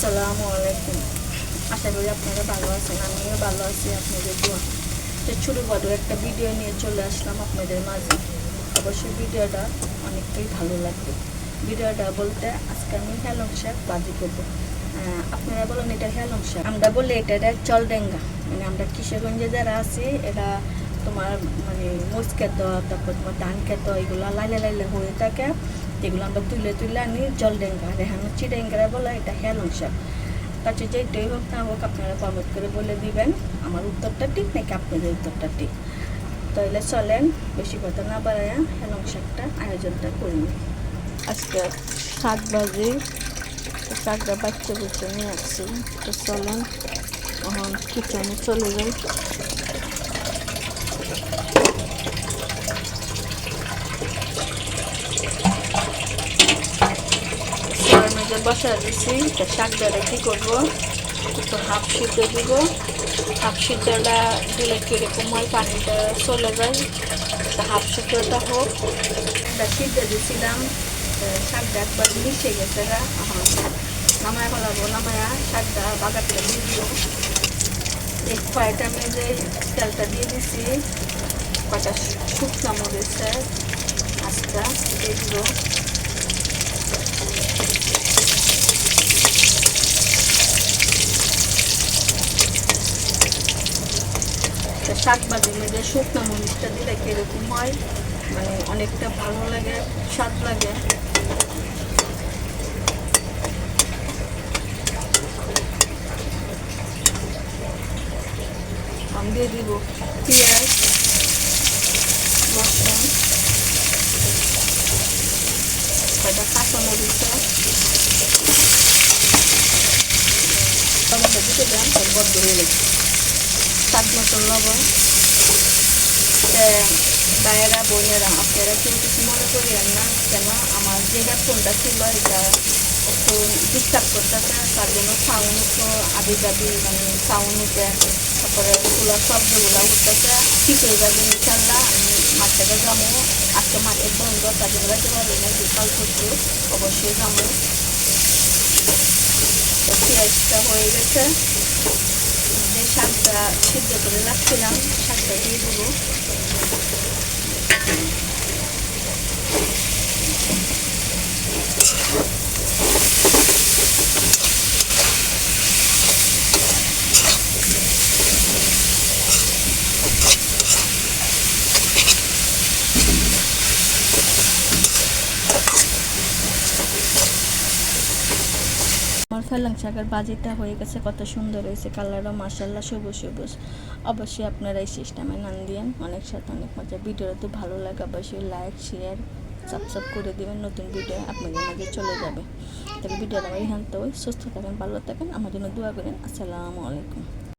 আসসালামু আলাইকুম। আশা করি আপনারা ভালো আছেন, আমিও ভালো আছি আপনাদের দোয়া। তো ছোটো বড় একটা ভিডিও নিয়ে চলে আসলাম আপনাদের মাঝে। অবশ্যই ভিডিওটা অনেকটাই ভালো লাগবে। ভিডিওটা বলতে আজকে আমি হেলং শাক ভাজি করবো। আপনারা বলেন এটা হেলং শাক, আমরা বলি এটা চলডেঙ্গা। মানে আমরা কিশোরগঞ্জে যারা আছি এরা তোমার মানে মোচ খেত, তারপর তোমার ধান খেত, এগুলো লাইলে লাইলে হয়ে থাকে। এগুলো আমরা তুলে তুলে আনি জলডেঙ্গা, রেহানো চিডেঙ্গারা বলে এটা হেলং শাক। কাছে যেটাই হোক না হোক আপনারা কমেন্ট করে বলে দিবেন আমার উত্তরটা ঠিক নাকি আপনাদের উত্তরটা ঠিক। তাহলে চলেন বেশি কথা না বাড়ায় হেলং শাকটা আয়োজনটা করি। আজকে শাক ভাজি, শাকটা বাচ্চা বুচ্চা নিয়ে আসছি। তো চলেন এখন কিচেনে চলে যাই। বসা দিচ্ছি তো শাকটা কী করবো, একটু হাফ সিদ্ধ দিব। হাফ সিদ্ধটা দিলে কীরকম হয়, পানিটা চলে যায়। তো হাফ সিদ্ধটা হোক। একটা সিদ্ধ দিয়েছিলাম, শাকটা একবার মিশে গেছে গা। এখন নামায় ফেলাবো, নামায়া শাকটা বাগারটা দিয়ে দিব। এই কয়টা মেজে তেলটা দিয়ে দিচ্ছি, কয়টা শুকনো মরিচে আস্তা দিয়ে দিব। শাক ভাজির মধ্যে শুকনো মরিচটা দিলে কীরকম হয়, মানে অনেকটা ভালো লাগে, স্বাদ লাগে। আমি দিয়ে দিব পেঁয়াজ, রসুন, কয়টা কাঁচামরিচ টমেটো দিতে দেন, বদ্ধ হয়ে গেছে। স্বাদ মতো লবণ। ভাইয়েরা বোনেরা আপনারা কেউ কিছু মনে করিয়েন না, কেন আমার যে হেডফোনটা ছিল এটা একটু ডিস্টার্ব করতেছে, তার জন্য সাউন্ড একটু আবি যাবি মানে সাউন্ড উঠে, তারপরে ওগুলো শব্দগুলো উঠতেছে। ঠিক হয়ে যাবে ইনশাল্লাহ। আমি মার্কেটে যাবো, আজকে মার্কেট বন্ধ, তার জন্য যেতে পারবো না, বিকাল করতে অবশ্যই যাবো। তো পেঁয়াজটা হয়ে গেছে, যে শাকটা সিদ্ধ করে রাখছিলাম শাকটা দিয়ে দেবো। আমার হেলং শাকের ভাজিটা হয়ে গেছে, কত সুন্দর হয়েছে, কালারও মাশাআল্লাহ সবুজ সবুজ। অবশ্যই আপনারা এই সিস্টেমে নান দিয়েন, অনেক সাথে অনেক মজা। ভিডিওটা তো ভালো লাগে অবশ্যই লাইক শেয়ার সাবস্ক্রাইব করে দেবেন, নতুন ভিডিও আপনাদের মাঝে চলে যাবে। তাহলে ভিডিওটা আমার এখান থেকে সুস্থ থাকেন, ভালো থাকেন, আমার জন্য দোয়া করেন। আসসালামু আলাইকুম।